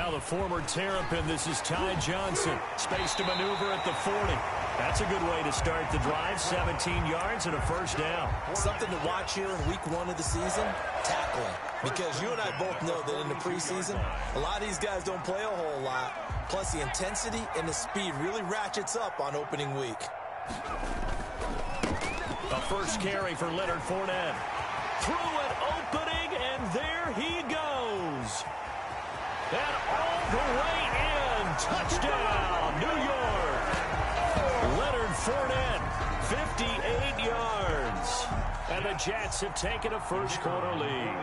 Now the former Terrapin, this is Ty Johnson. Space to maneuver at the 40. That's a good way to start the drive. 17 yards and a first down. Something to watch here in week 1 of the season, tackling. Because you and I both know that in the preseason, a lot of these guys don't play a whole lot. Plus the intensity and the speed really ratchets up on opening week. A first carry for Leonard Fournette. Through an opening, and there he goes. And all the way in. Touchdown, New York. Leonard Fournette, 58 yards. And the Jets have taken a first-quarter lead.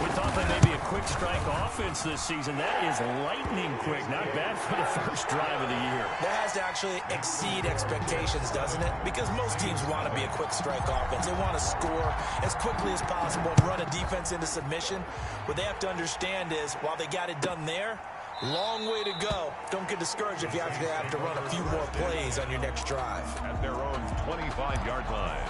We thought that may be a quick strike offense this season. That is lightning quick. Not bad for the first drive of the year. That has to actually exceed expectations, doesn't it? Because most teams want to be a quick strike offense. They want to score as quickly as possible and run a defense into submission. What they have to understand is, while they got it done there, long way to go. Don't get discouraged if you have to run a few more plays on your next drive. At their own 25-yard line.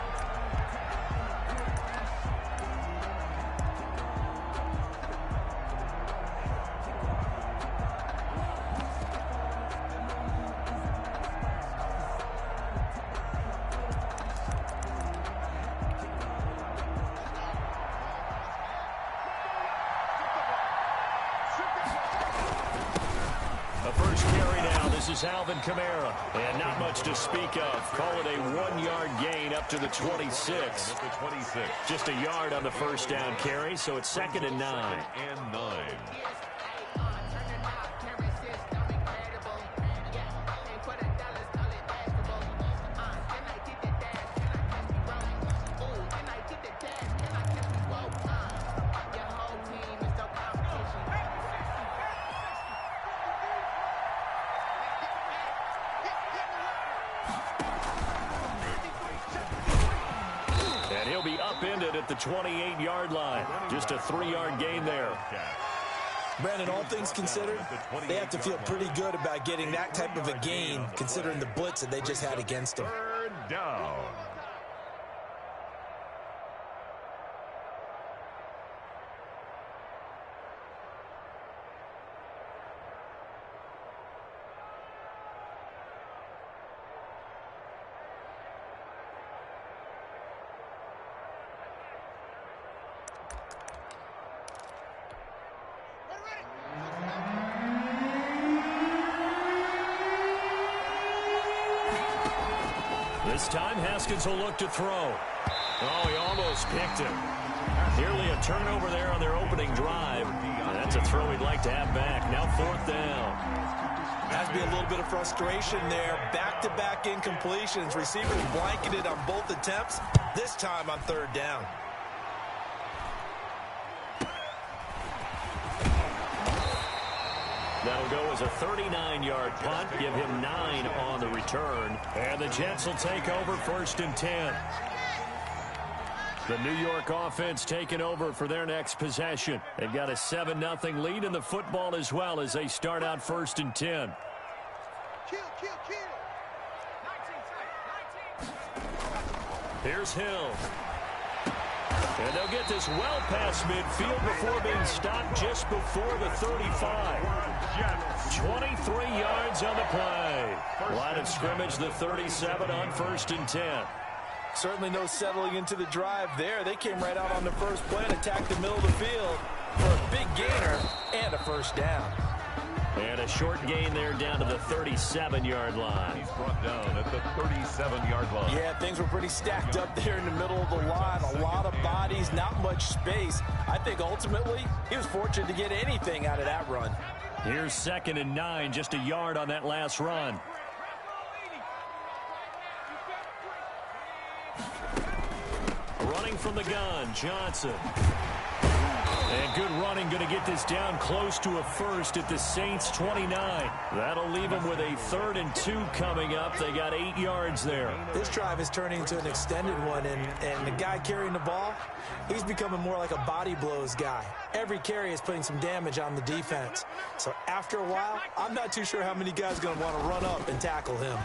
Alvin Kamara, and not much to speak of. Call it a 1-yard gain up to the 26. Just a yard on the first down carry, so it's 2nd and 9. And he'll be upended at the 28-yard line. Just a 3-yard gain there. Brandon, all things considered, they have to feel pretty good about getting that type of a gain, considering the blitz that they just had against them. Third down. This time, Haskins will look to throw. Oh, he almost picked him. Nearly a turnover there on their opening drive. And that's a throw he'd like to have back. Now 4th down. Has to be a little bit of frustration there. Back-to-back incompletions. Receivers blanketed on both attempts. This time on 3rd down. That'll go as a 39-yard punt. Give him 9 on the return. And the Jets will take over 1st and 10. The New York offense taking over for their next possession. They've got a 7-0 lead in the football as well as they start out 1st and 10. Here's Hill. And they'll get this well past midfield before being stopped just before the 35. 23 yards on the play. Line of scrimmage, the 37 on 1st and 10. Certainly no settling into the drive there. They came right out on the first play and attacked the middle of the field for a big gainer and a 1st down. And a short gain there down to the 37-yard line. He's brought down at the 37-yard line. Yeah, things were pretty stacked up there in the middle of the line. A lot of bodies, not much space. I think ultimately he was fortunate to get anything out of that run. Here's 2nd and 9, just a yard on that last run. Running from the gun, Johnson. And good running, going to get this down close to a first at the Saints 29. That'll leave them with a 3rd and 2 coming up. They got 8 yards there. This drive is turning into an extended one, and the guy carrying the ball, he's becoming more like a body blows guy. Every carry is putting some damage on the defense. So after a while, I'm not too sure how many guys are going to want to run up and tackle him.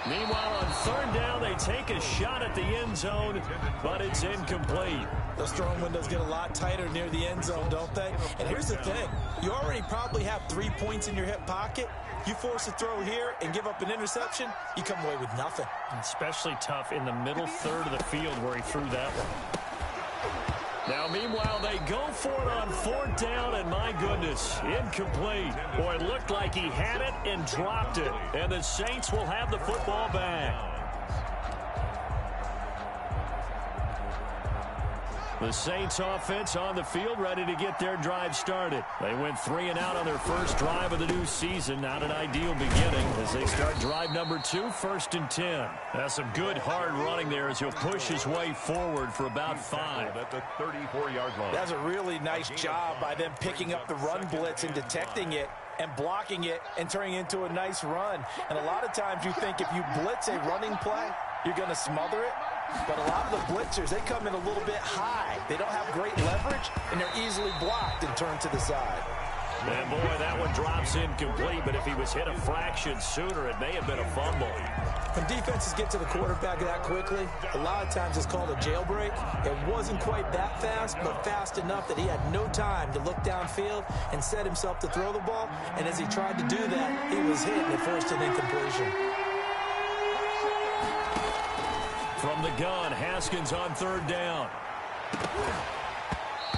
Meanwhile, on 3rd down, they take a shot at the end zone, but it's incomplete. Those throwing windows get a lot tighter near the end zone, don't they? And here's the thing. You already probably have 3 points in your hip pocket. You force a throw here and give up an interception, you come away with nothing. Especially tough in the middle third of the field where he threw that one. Now, meanwhile, they go for it on 4th down, and my goodness, incomplete. Boy, it looked like he had it and dropped it, and the Saints will have the football back. The Saints offense on the field, ready to get their drive started. They went 3 and out on their first drive of the new season. Not an ideal beginning as they start drive number 2, 1st and 10. That's some good hard running there as he'll push his way forward for about 5. At the 34-yard line. That's a really nice job by them picking up the run blitz and detecting it and blocking it and turning it into a nice run. And a lot of times you think if you blitz a running play, you're going to smother it. But a lot of the blitzers, they come in a little bit high. They don't have great leverage, and they're easily blocked and turned to the side. And boy, that one drops incomplete, but if he was hit a fraction sooner, it may have been a fumble. When defenses get to the quarterback that quickly, a lot of times it's called a jailbreak. It wasn't quite that fast, but fast enough that he had no time to look downfield and set himself to throw the ball. And as he tried to do that, he was hit and it forced an incompletion. From the gun, Haskins on 3rd down.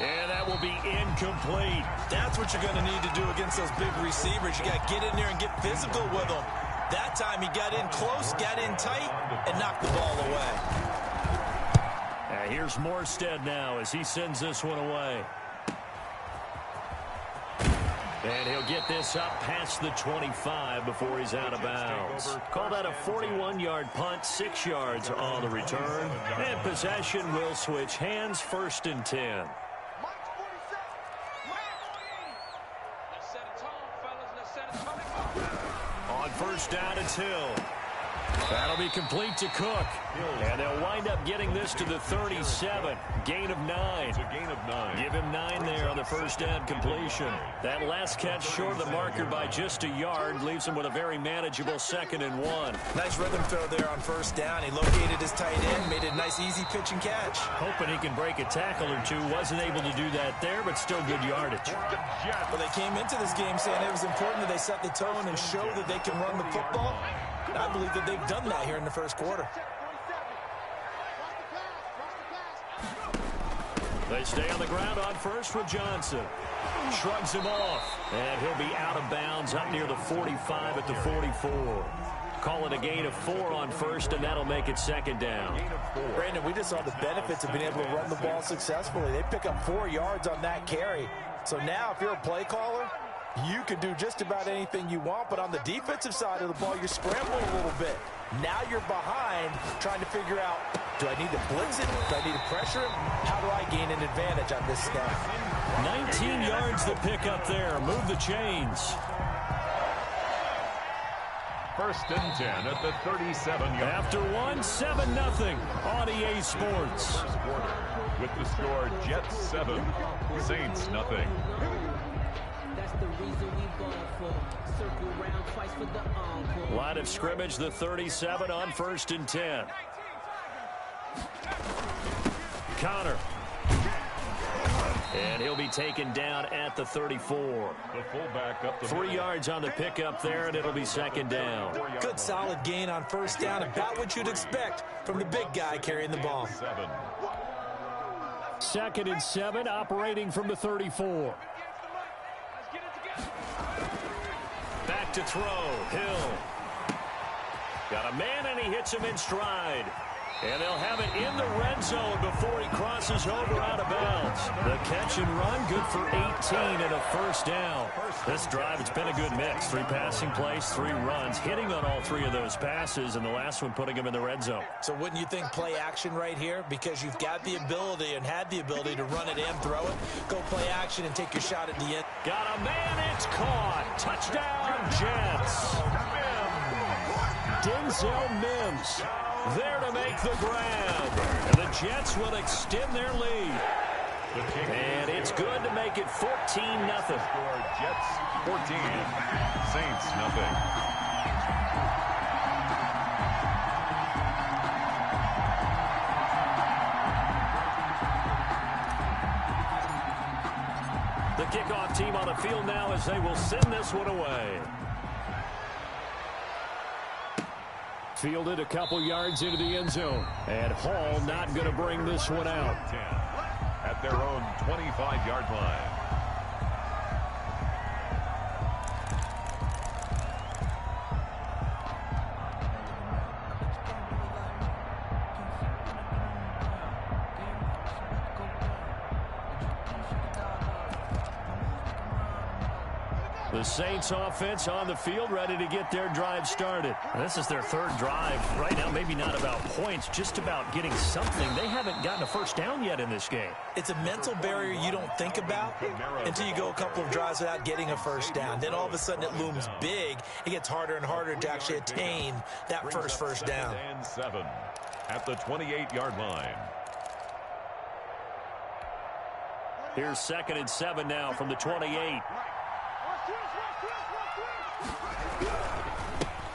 And that will be incomplete. That's what you're going to need to do against those big receivers. You got to get in there and get physical with them. That time he got in close, got in tight, and knocked the ball away. Here's Morstead now as he sends this one away. And he'll get this up past the 25 before he's out of bounds. Call that a 41-yard punt, 6 yards on the return. And possession will switch hands, 1st and 10. On 1st down, it's Hill. That'll be complete to Cook. And they'll wind up getting this to the 37. Gain of 9. It's a gain of 9. Give him 9 there on the 1st down completion. That last catch short of the marker by just a yard leaves him with a very manageable 2nd and 1. Nice rhythm throw there on 1st down. He located his tight end, made it a nice easy pitch and catch. Hoping he can break a tackle or two. Wasn't able to do that there, but still good yardage. Well, they came into this game saying it was important that they set the tone and show that they can run the football. I believe that they've done that here in the 1st quarter. They stay on the ground on 1st with Johnson. Shrugs him off. And he'll be out of bounds up near the 45 at the 44. Call it a gain of 4 on 1st, and that'll make it 2nd down. Brandon, we just saw the benefits of being able to run the ball successfully. They pick up 4 yards on that carry. So now if you're a play caller, you can do just about anything you want, but on the defensive side of the ball, you're scrambling a little bit. Now you're behind trying to figure out, do I need to blitz it? Do I need to pressure him? How do I gain an advantage on this snap? 19 yards to pick up there. Move the chains. 1st and 10 at the 37-yard. After 1, 7-0 on EA Sports. First quarter with the score Jets 7, Saints nothing. Line of scrimmage, the 37 on 1st and 10. Connor. And he'll be taken down at the 34. The fullback up the 3 yards on the pickup there, and it'll be 2nd down. Good solid gain on 1st down, about what you'd expect from the big guy carrying the ball. 2nd and 7, operating from the 34. Back to throw, Hill. Got a man, and he hits him in stride. And they'll have it in the red zone before he crosses over out of bounds. The catch and run, good for 18 and a 1st down. This drive, it's been a good mix. 3 passing plays, 3 runs, hitting on all 3 of those passes, and the last one putting him in the red zone. So wouldn't you think play action right here? Because you've got the ability and had the ability to run it and throw it. Go play action and take your shot at the end. Got a man, it's caught. Touchdown, Jets. Denzel Mims there to make the grab. And the Jets will extend their lead. And it's good to make it 14-0. Score Jets 14, Saints nothing. The kickoff team on the field now as they will send this one away. Fielded a couple yards into the end zone. And Hall not going to bring this one out. At their own 25-yard line. The Saints offense on the field, ready to get their drive started. This is their third drive. Right now, maybe not about points, just about getting something. They haven't gotten a first down yet in this game. It's a mental barrier you don't think about until you go a couple of drives without getting a first down. Then all of a sudden it looms big. It gets harder and harder to actually attain that first down. And 7 at the 28-yard line. Here's 2nd and 7 now from the 28.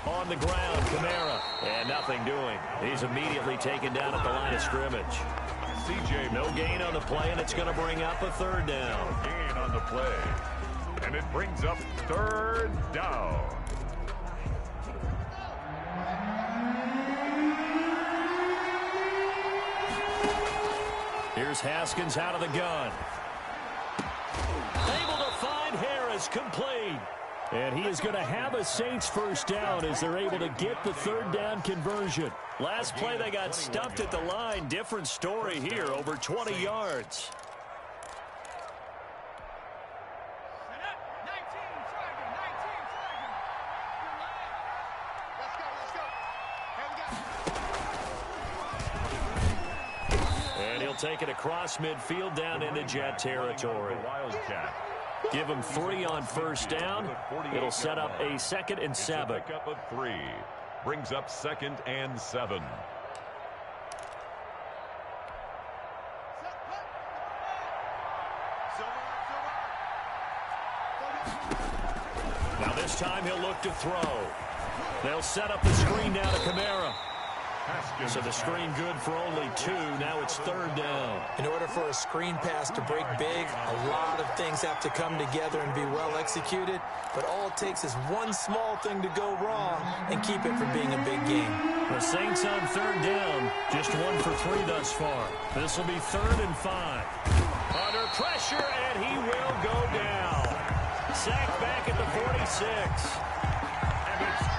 On the ground, Kamara. And nothing doing. He's immediately taken down at the line of scrimmage. CJ. No gain on the play, and it's going to bring up a 3rd down. Gain on the play. And it brings up 3rd down. Here's Haskins out of the gun. Able to find Harris, complete. And he is going to have a Saints first down as they're able to get the 3rd down conversion. Last play they got stumped at the line. Different story here, over 20 yards. And he'll take it across midfield down into Jet territory. Wildcat. Give him 3 on first down. It'll set up a 2nd and 7. Pickup of 3. Brings up 2nd and 7. Now this time he'll look to throw. They'll set up the screen down to Kamara. So the screen good for only 2. Now it's 3rd down. In order for a screen pass to break big, a lot of things have to come together and be well executed. But all it takes is one small thing to go wrong and keep it from being a big game. The Saints on 3rd down. Just 1 for 3 thus far. This will be 3rd and 5. Under pressure, and he will go down. Sacked back at the 46.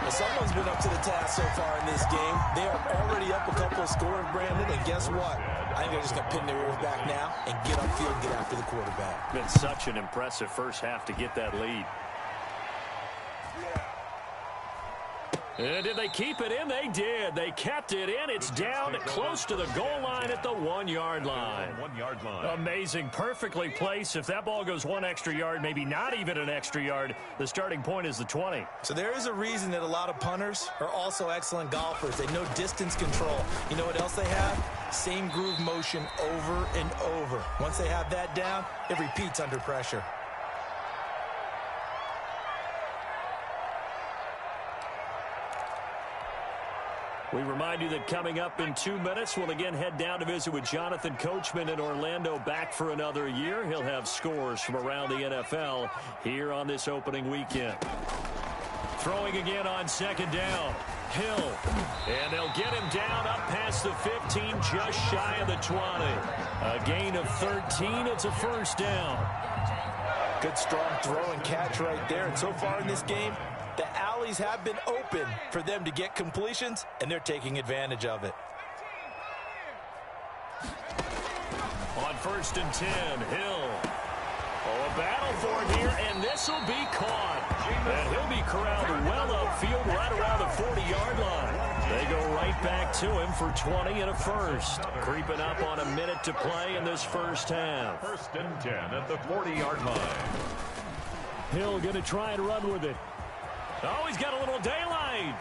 Well, someone's been up to the task so far in this game. They are already up a couple of scores, Brandon, and guess what? I think they're just going to pin their ears back now and get upfield, get after the quarterback. Been such an impressive first half to get that lead. And did they keep it in? They did. They kept it in. It's down close to the goal line at the 1-yard line. 1-yard line. Amazing. Perfectly placed. If that ball goes 1 extra yard, maybe not even an extra yard, the starting point is the 20. So there is a reason that a lot of punters are also excellent golfers. They know distance control. You know what else they have? Same groove motion over and over. Once they have that down, it repeats under pressure. We remind you that coming up in 2 minutes, we'll again head down to visit with Jonathan Coachman in Orlando, back for another year. He'll have scores from around the NFL here on this opening weekend. Throwing again on 2nd down. Hill. And they'll get him down up past the 15, just shy of the 20. A gain of 13. It's a 1st down. Good, strong throw and catch right there. And so far in this game, the alleys have been open for them to get completions, and they're taking advantage of it. On 1st and 10, Hill. Oh, a battle for it here, and this will be caught. And he'll be corralled well upfield right around the 40-yard line. They go right back to him for 20 and a 1st. Creeping up on a minute to play in this first half. 1st and 10 at the 40-yard line. Hill going to try and run with it. Oh, he's got a little daylight.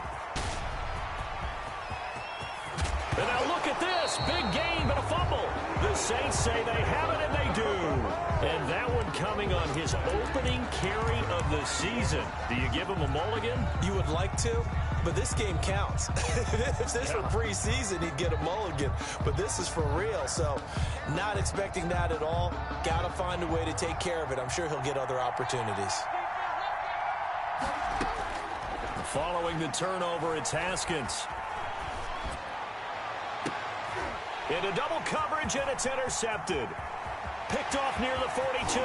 And now look at this. Big game, but a fumble. The Saints say they have it, and they do. And that one coming on his opening carry of the season. Do you give him a mulligan? You would like to, but this game counts. If this were preseason, he'd get a mulligan. But this is for real, so not expecting that at all. Got to find a way to take care of it. I'm sure he'll get other opportunities. Following the turnover, it's Haskins. Into double coverage, and it's intercepted. Picked off near the 42.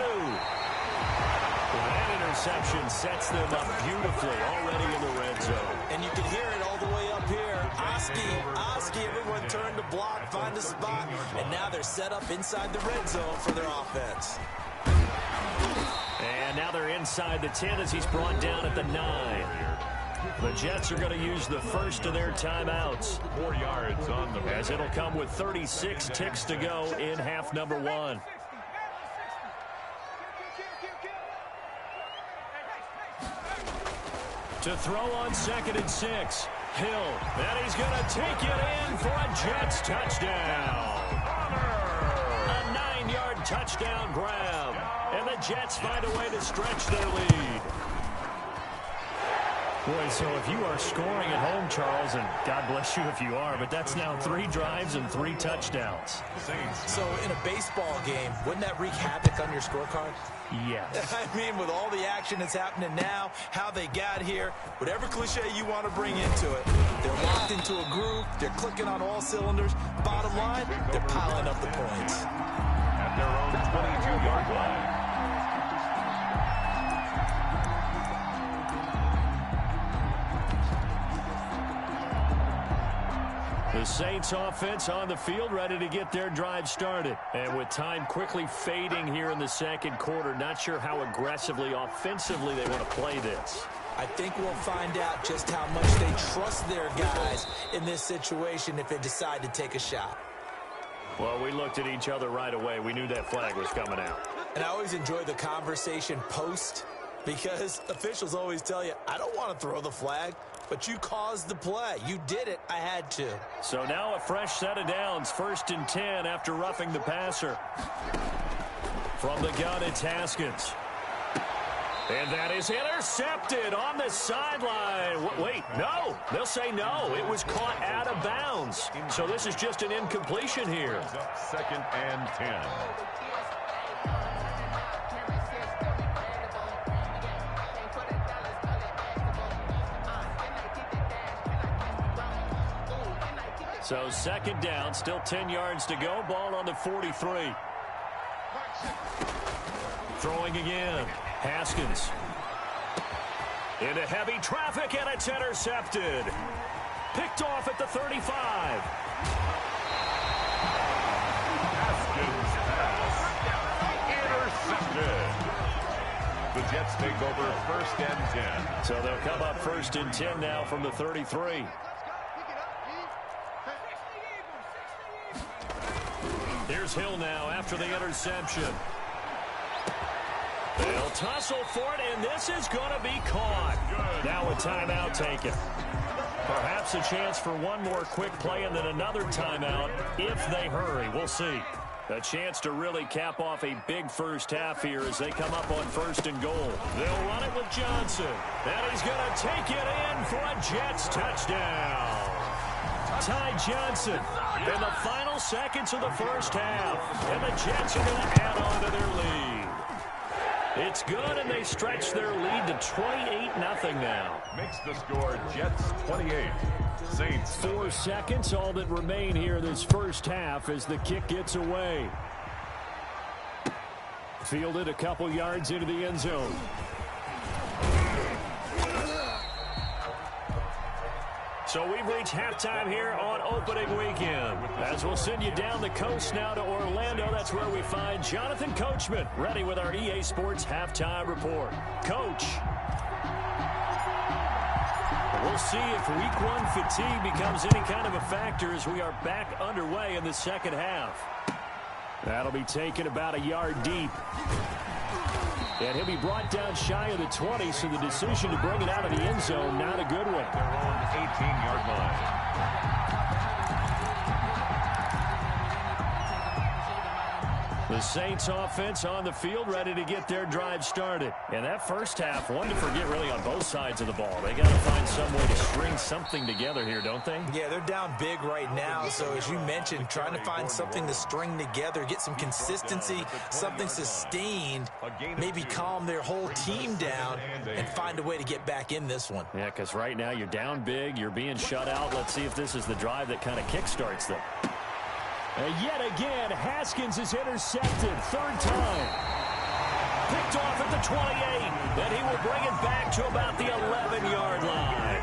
That interception sets them up beautifully already in the red zone. And you can hear it all the way up here. Oski, everyone turned to block, find a spot, and now they're set up inside the red zone for their offense. And now they're inside the 10 as he's brought down at the 9. The Jets are going to use the first of their timeouts. 4 yards on the as it'll come with 36 ticks to go in half number 1. To throw on 2nd and 6. Hill. And he's going to take it in for a Jets touchdown. A 9-yard touchdown grab. And the Jets find a way to stretch their lead. Boy, so if you are scoring at home, Charles, and God bless you if you are, but that's now 3 drives and 3 touchdowns. So in a baseball game, wouldn't that wreak havoc on your scorecard? Yes. I mean, with all the action that's happening now, how they got here, whatever cliche you want to bring into it, they're locked into a groove, they're clicking on all cylinders. Bottom line, they're piling up the points. At their own 22-yard line. The Saints offense on the field, ready to get their drive started. And with time quickly fading here in the second quarter, not sure how aggressively, offensively they want to play this. I think we'll find out just how much they trust their guys in this situation if they decide to take a shot. Well, we looked at each other right away. We knew that flag was coming out. And I always enjoy the conversation post because officials always tell you, I don't want to throw the flag. But you caused the play. You did it. I had to. So now a fresh set of downs. 1st and 10 after roughing the passer. From the gun, it's Haskins. And that is intercepted on the sideline. Wait, no. They'll say no. It was caught out of bounds. So this is just an incompletion here. 2nd and 10. So 2nd down, still 10 yards to go. Ball on the 43. Throwing again. Haskins. Into heavy traffic, and it's intercepted. Picked off at the 35. Haskins pass. Intercepted. The Jets take over 1st and 10. So they'll come up 1st and 10 now from the 33. Here's Hill now after the interception. They'll tussle for it, and this is going to be caught. Now a timeout taken. Perhaps a chance for one more quick play and then another timeout if they hurry. We'll see. A chance to really cap off a big first half here as they come up on 1st and goal. They'll run it with Johnson. And he's going to take it in for a Jets touchdown. Ty Johnson in the final seconds of the first half. And the Jets are going to add on to their lead. It's good, and they stretch their lead to 28-0 now. Makes the score Jets 28. Saints 4 seconds, all that remain here this first half as the kick gets away. Fielded a couple yards into the end zone. So we've reached halftime here on opening weekend. As we'll send you down the coast now to Orlando, that's where we find Jonathan Coachman ready with our EA Sports Halftime Report. Coach. We'll see if week 1 fatigue becomes any kind of a factor as we are back underway in the second half. That'll be taken about a yard deep. And he'll be brought down shy of the 20, so the decision to bring it out of the end zone, not a good one. Their own 18-yard line. The Saints offense on the field, ready to get their drive started. And that first half, one to forget really on both sides of the ball. They got to find some way to string something together here, don't they? Yeah, they're down big right now. So as you mentioned, trying to find something to string together, get some consistency, something sustained, maybe calm their whole team down and find a way to get back in this one. Yeah, because right now you're down big, you're being shut out. Let's see if this is the drive that kind of kickstarts them. Yet again, Haskins is intercepted. Third time. Picked off at the 28. Then he will bring it back to about the 11-yard line.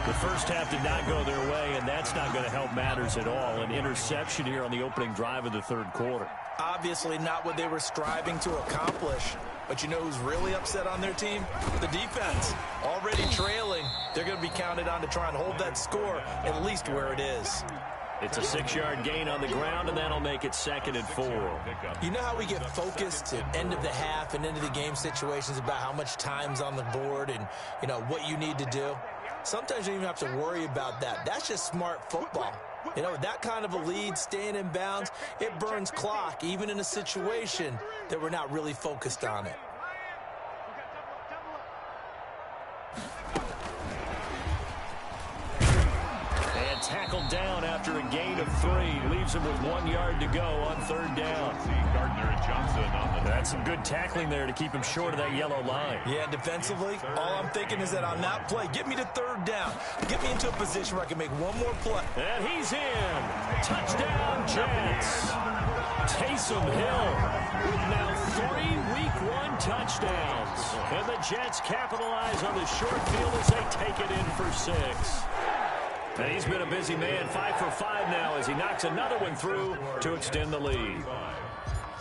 The first half did not go their way, and that's not going to help matters at all. An interception here on the opening drive of the third quarter. Obviously not what they were striving to accomplish. But you know who's really upset on their team? The defense. Already trailing. They're going to be counted on to try and hold that score at least where it is. It's a 6-yard gain on the ground, and that'll make it 2nd and 4. You know how we get focused at end of the half and into the game situations about how much time's on the board and, you know, what you need to do? Sometimes you don't even have to worry about that. That's just smart football. You know, that kind of a lead, staying in bounds, it burns clock, even in a situation that we're not really focused on it. Tackled down after a gain of 3. Leaves him with 1 yard to go on 3rd down. Gardner and Johnson on the That's some good tackling there to keep him short of that yellow line. Yeah, defensively, all I'm thinking is that on that play, get me to 3rd down. Get me into a position where I can make one more play. And he's in. Touchdown, Jets. Taysom Hill with now 3 Week 1 touchdowns. And the Jets capitalize on the short field as they take it in for 6. And he's been a busy man, 5 for 5 now as he knocks another one through to extend the lead.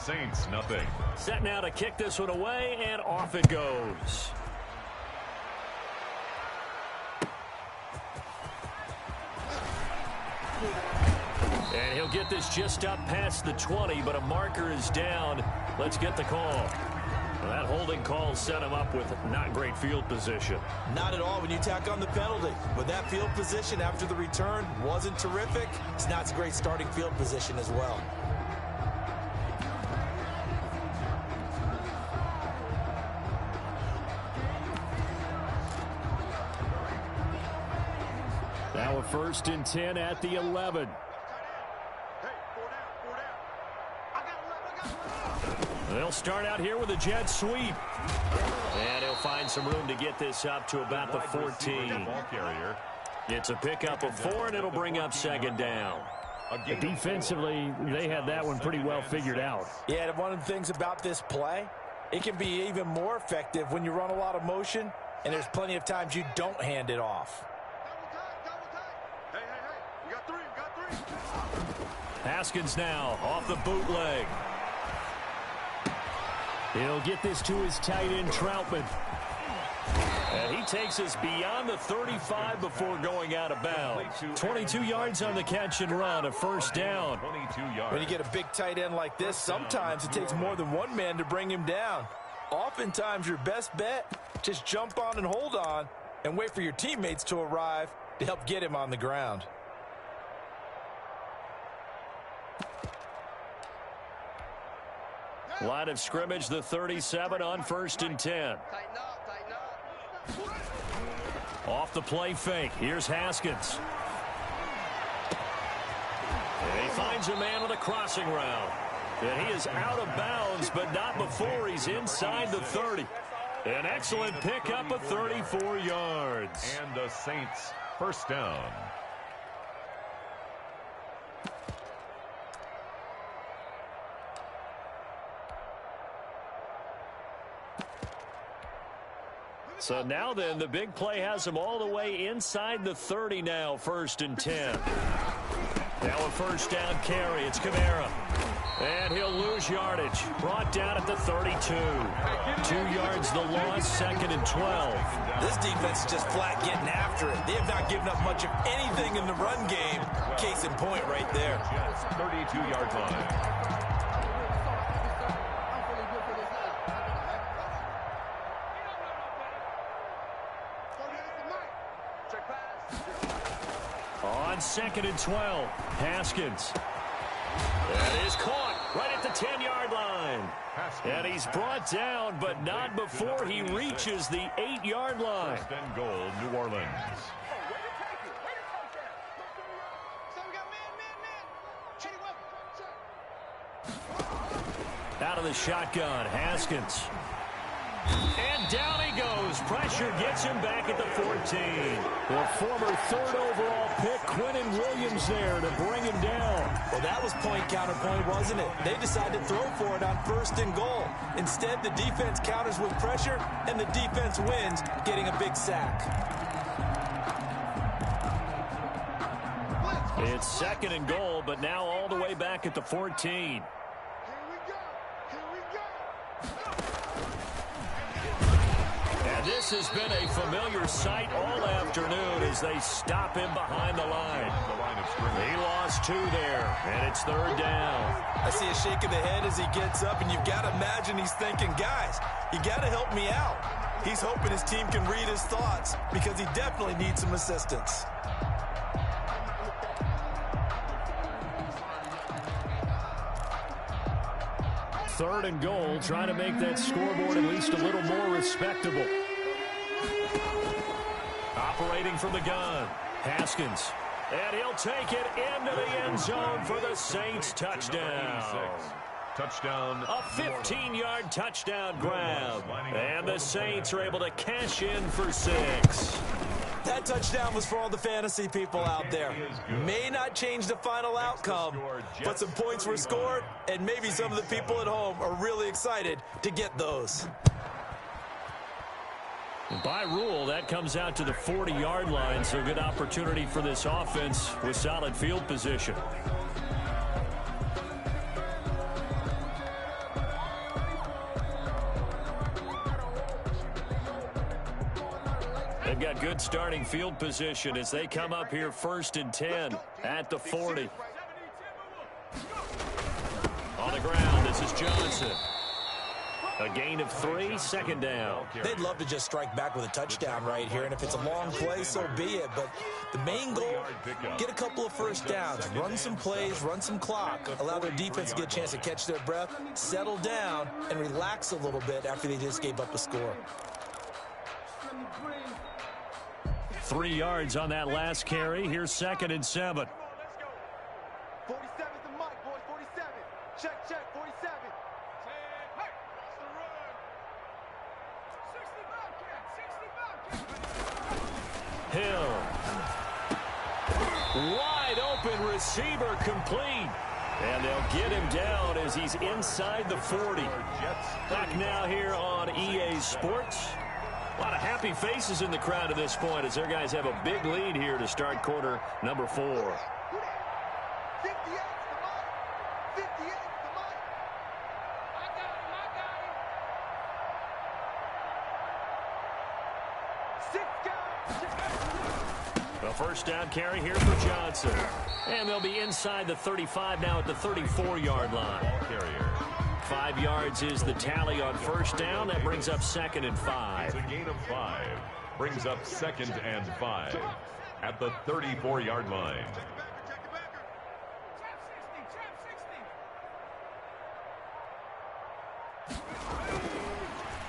Saints, nothing. Set now to kick this one away, and off it goes. And he'll get this just up past the 20, but a marker is down. Let's get the call. Well, that holding call set him up with not great field position. Not at all when you tack on the penalty. With that field position after the return wasn't terrific, it's not a great starting field position as well. Now a 1st and 10 at the 11. They'll start out here with a jet sweep. And he'll find some room to get this up to about the 14. It's a pickup of 4, and it'll bring up 2nd down. Defensively, they had that one pretty well figured out. Yeah, and one of the things about this play, it can be even more effective when you run a lot of motion, and there's plenty of times you don't hand it off. Haskins now off the bootleg. He'll get this to his tight end, Troutman. And he takes us beyond the 35 before going out of bounds. 22 yards on the catch and run, a 1st down. 22 yards. When you get a big tight end like this, sometimes it takes more than one man to bring him down. Oftentimes, your best bet, just jump on and hold on and wait for your teammates to arrive to help get him on the ground. Line of scrimmage, the 37 on 1st and 10. Off the play fake. Here's Haskins. And he finds a man with a crossing route. And he is out of bounds, but not before he's inside the 30. An excellent pickup of 34 yards. And the Saints, 1st down. So now then, the big play has him all the way inside the 30 now, 1st and 10. Now a 1st down carry. It's Kamara. And he'll lose yardage. Brought down at the 32. 2 yards the loss, 2nd and 12. This defense is just flat getting after it. They have not given up much of anything in the run game. Case in point right there. 32-yard line. On 2nd and 12, Haskins. That is caught. right at the 10-yard line. And he's brought down, but not before he reaches the 8-yard line. First and goal, New Orleans. Out of the shotgun, Haskins. And down he goes. Pressure gets him back at the 14. The former third overall pick, Quinnen Williams, there to bring him down. Well, that was point counterpoint, wasn't it? They decided to throw for it on first and goal. Instead, the defense counters with pressure, and the defense wins, getting a big sack. It's second and goal, but now all the way back at the 14. And this has been a familiar sight all afternoon as they stop him behind the line. He lost 2 there, and it's third down. I see a shake of the head as he gets up, and you've got to imagine he's thinking, guys, you got to help me out. He's hoping his team can read his thoughts because he definitely needs some assistance. Third and goal, trying to make that scoreboard at least a little more respectable. Operating from the gun, Haskins. And he'll take it into the end zone for the Saints touchdown. Touchdown. A 15-yard touchdown grab. And the Saints are able to cash in for 6. That touchdown was for all the fantasy people out there. May not change the final outcome, but some points were scored, and maybe some of the people at home are really excited to get those. By rule, that comes out to the 40-yard line, so good opportunity for this offense with solid field position. They've got good starting field position as they come up here first and 10 at the 40. On the ground, this is Johnson. A gain of 3, second down. They'd love to just strike back with a touchdown right here, and if it's a long play, so be it. But the main goal, get a couple of first downs, run some plays, run some clock, allow their defense to get a chance to catch their breath, settle down, and relax a little bit after they just gave up a score. 3 yards on that last carry. Here's second and 7. 47's the mic, boys. 47. Check, check, 47. Hill. Wide open receiver complete. And they'll get him down as he's inside the 40. Back now here on EA Sports. A lot of happy faces in the crowd at this point as their guys have a big lead here to start quarter number 4. 58's the mic. 58's the mic. I got him. 6 guys. A first down carry here for Johnson. And they'll be inside the 35 now at the 34-yard line. Ball carrier. 5 yards is the tally on first down. That brings up second and 5. It's a gain of 5. Brings up second and 5 at the 34-yard line.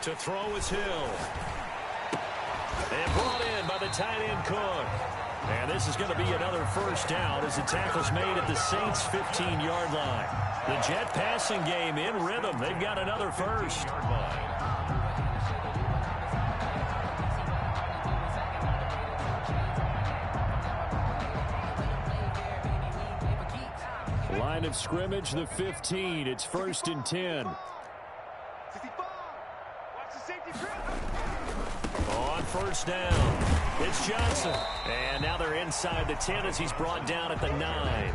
To throw is Hill. And brought in by the tight end Cook. And this is going to be another first down as the tackle's made at the Saints' 15-yard line. The Jet passing game in rhythm. They've got another first. Line of scrimmage, the 15. It's first and 10. 65. Watch the safety grip. On first down, it's Johnson. And now they're inside the 10 as he's brought down at the 9.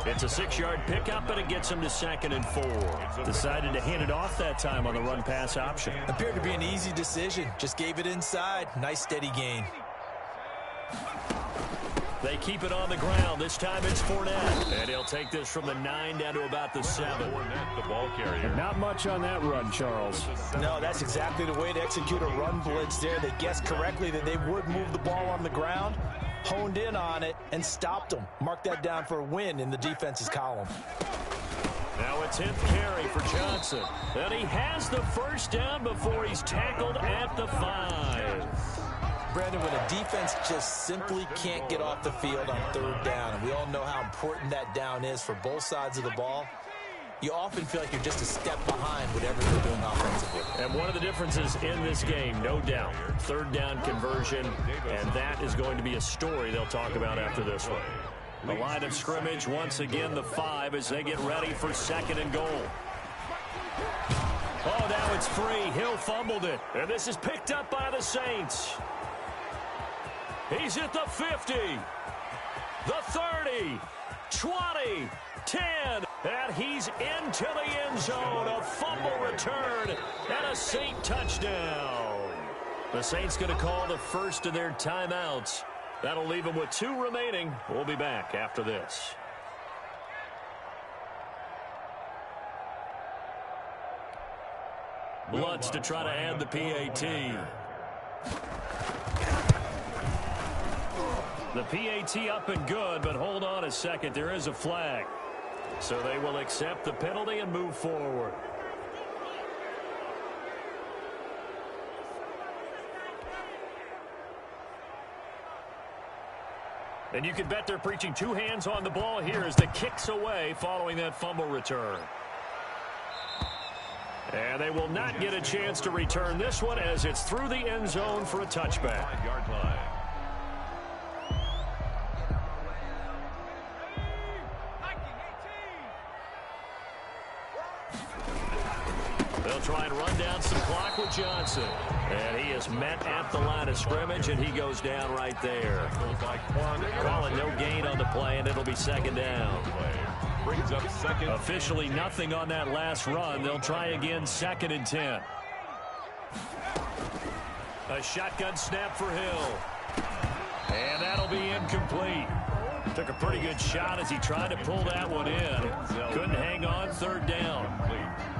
It's a 6-yard pickup, and it gets him to second and 4. Decided to hand it off that time on the run-pass option. Appeared to be an easy decision. Just gave it inside. Nice steady gain. They keep it on the ground. This time it's Fournette. And he'll take this from the 9 down to about the 7. Fournette, the ball carrier. Not much on that run, Charles. No, that's exactly the way to execute a run blitz there. They guessed correctly that they would move the ball on the ground, honed in on it, and stopped them. Mark that down for a win in the defense's column. Now a 10th carry for Johnson. And he has the first down before he's tackled at the 5. Brandon, when a defense just simply can't get off the field on third down, and we all know how important that down is for both sides of the ball, you often feel like you're just a step behind whatever they're doing offensively. And one of the differences in this game, no doubt, third down conversion, and that is going to be a story they'll talk about after this one. The line of scrimmage, once again, the 5 as they get ready for 2nd and goal. Oh, now it's free. Hill fumbled it, and this is picked up by the Saints. He's at the 50, the 30, 20, 10, and he's into the end zone. A fumble return and a Saint touchdown. The Saints going to call the first of their timeouts. That'll leave them with 2 remaining. We'll be back after this. Lutz to try to add the PAT. The PAT up and good, but hold on a second. There is a flag. So they will accept the penalty and move forward. And you can bet they're preaching 2 hands on the ball here as the kick's away following that fumble return. And they will not get a chance to return this one as it's through the end zone for a touchback. 5-yard line. They'll try and run down some clock with Johnson. And he is met at the line of scrimmage, and he goes down right there. Calling no gain on the play, and it'll be 2nd down. Brings up 2nd. Officially nothing on that last run. They'll try again 2nd and 10. A shotgun snap for Hill. And that'll be incomplete. Took a pretty good shot as he tried to pull that one in. Couldn't hang on, 3rd down.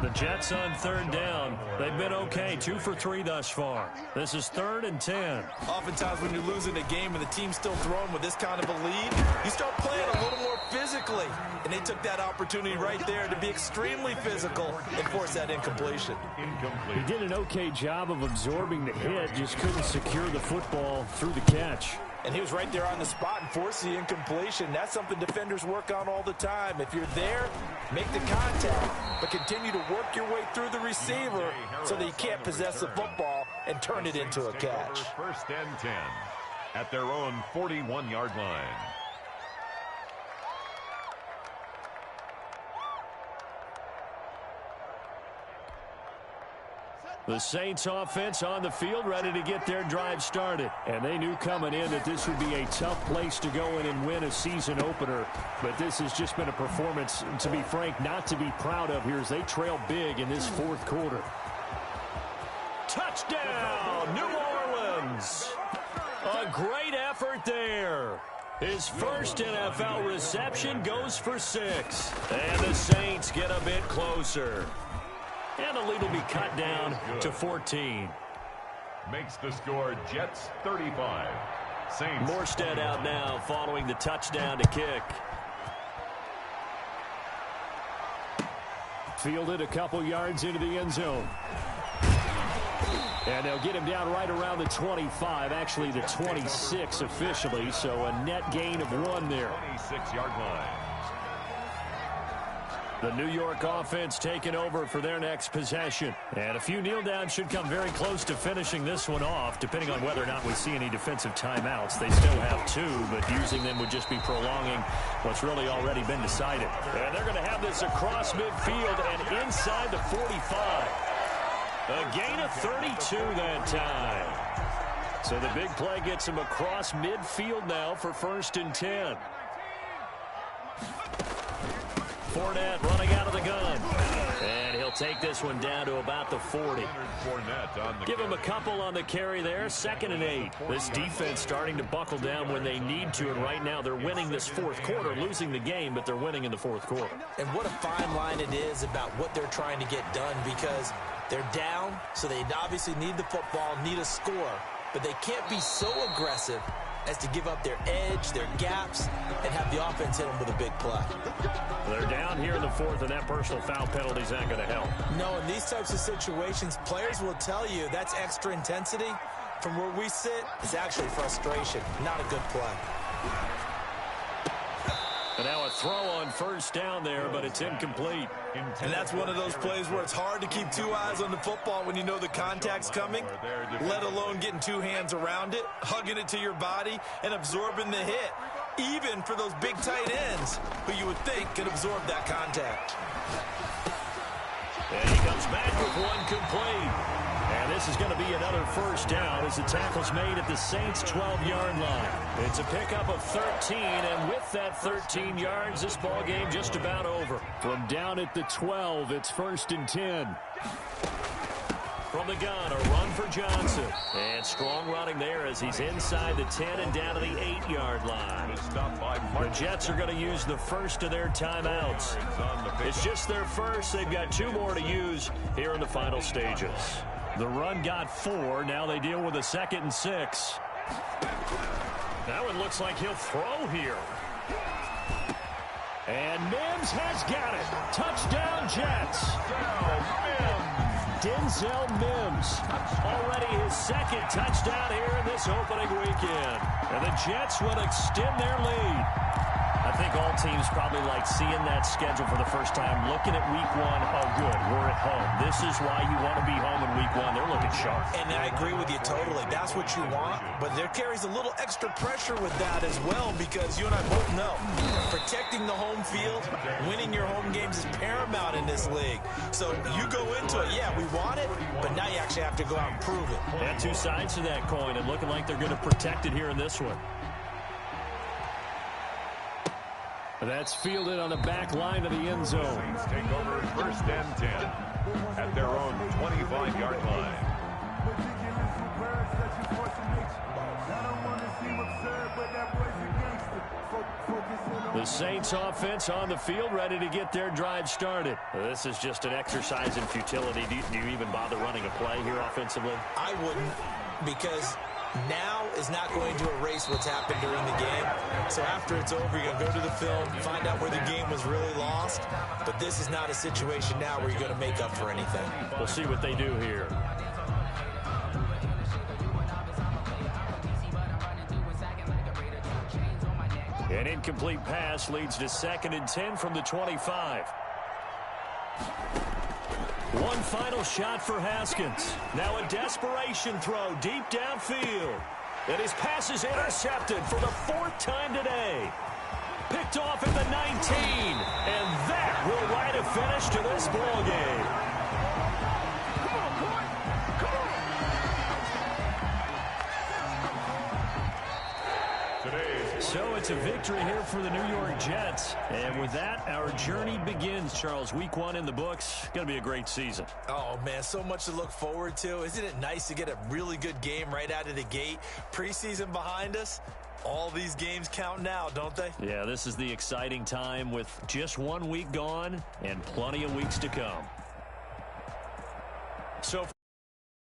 The Jets on 3rd down. They've been okay, 2 for 3 thus far. This is 3rd and 10. Oftentimes when you're losing a game and the team's still throwing with this kind of a lead, you start playing a little more physically. And they took that opportunity right there to be extremely physical and force that incompletion. He did an okay job of absorbing the hit, just couldn't secure the football through the catch. And he was right there on the spot and forced the incompletion. That's something defenders work on all the time. If you're there, make the contact, but continue to work your way through the receiver so that you can't possess the football and turn it into a catch. 1st and 10 at their own 41-yard line. The Saints offense on the field ready to get their drive started. And they knew coming in that this would be a tough place to go in and win a season opener. But this has just been a performance, to be frank, not to be proud of here as they trail big in this 4th quarter. Touchdown, New Orleans! A great effort there. His first NFL reception goes for 6. And the Saints get a bit closer. And the lead will be cut down to 14. Makes the score Jets 35. Saints. Morstead out now following the touchdown to kick. Fielded a couple yards into the end zone. And they'll get him down right around the 25, actually the 26 officially, so a net gain of 1 there. 26-yard line. The New York offense taking over for their next possession. And a few kneel downs should come very close to finishing this one off, depending on whether or not we see any defensive timeouts. They still have 2, but using them would just be prolonging what's really already been decided. And they're going to have this across midfield and inside the 45. A gain of 32 that time. So the big play gets him across midfield now for 1st and 10. Fournette running out of the gun. And he'll take this one down to about the 40. Give him a couple on the carry there. 2nd and 8. This defense starting to buckle down when they need to, and right now they're winning this 4th quarter, losing the game, but they're winning in the 4th quarter. And what a fine line it is about what they're trying to get done, because they're down, so they obviously need the football, need a score, but they can't be so aggressive as to give up their edge, their gaps, and have the offense hit them with a big play. They're down here in the fourth, and that personal foul penalty is not going to help. No, in these types of situations, players will tell you that's extra intensity. From where we sit, it's actually frustration, not a good play. And now a throw on first down there, but it's incomplete. And that's one of those plays where it's hard to keep two eyes on the football when you know the contact's coming, let alone getting two hands around it, hugging it to your body, and absorbing the hit, even for those big tight ends who you would think could absorb that contact. And he comes back with one complete. And this is going to be another first down as the tackle's made at the Saints' 12-yard line. It's a pickup of 13, and with that 13 yards, this ball game just about over. From down at the 12, it's 1st and 10. From the gun, a run for Johnson. And strong running there as he's inside the 10 and down to the 8-yard line. The Jets are going to use the first of their timeouts. It's just their first. They've got 2 more to use here in the final stages. The run got 4. Now they deal with a 2nd and 6. Now it looks like he'll throw here. And Mims has got it. Touchdown, Jets. Denzel Mims. Already his 2nd touchdown here in this opening weekend. And the Jets will extend their lead. I think all teams probably like seeing that schedule for the first time, looking at week 1. Oh, good, we're at home. This is why you want to be home in week 1. They're looking sharp. And I agree with you totally. That's what you want. But there carries a little extra pressure with that as well, because you and I both know protecting the home field, winning your home games is paramount in this league. So you go into it, yeah, we want it, but now you actually have to go out and prove it. And 2 sides to that coin, and looking like they're going to protect it here in this one. That's fielded on the back line of the end zone. Saints take over 1st and 10 at their own 25-yard line. The Saints offense on the field, ready to get their drive started. This is just an exercise in futility. Do you even bother running a play here offensively? I wouldn't, because now is not going to erase what's happened during the game. So after it's over, you're going to go to the film, find out where the game was really lost. But this is not a situation now where you're going to make up for anything. We'll see what they do here. An incomplete pass leads to 2nd and 10 from the 25. One final shot for Haskins. Now a desperation throw deep downfield. And his pass is intercepted for the 4th time today. Picked off at the 19. And that will write a finish to this ball game. So it's a victory here for the New York Jets. And with that, our journey begins, Charles. Week 1 in the books. Going to be a great season. Oh, man, so much to look forward to. Isn't it nice to get a really good game right out of the gate? Preseason behind us. All these games count now, don't they? Yeah, this is the exciting time with just 1 week gone and plenty of weeks to come. So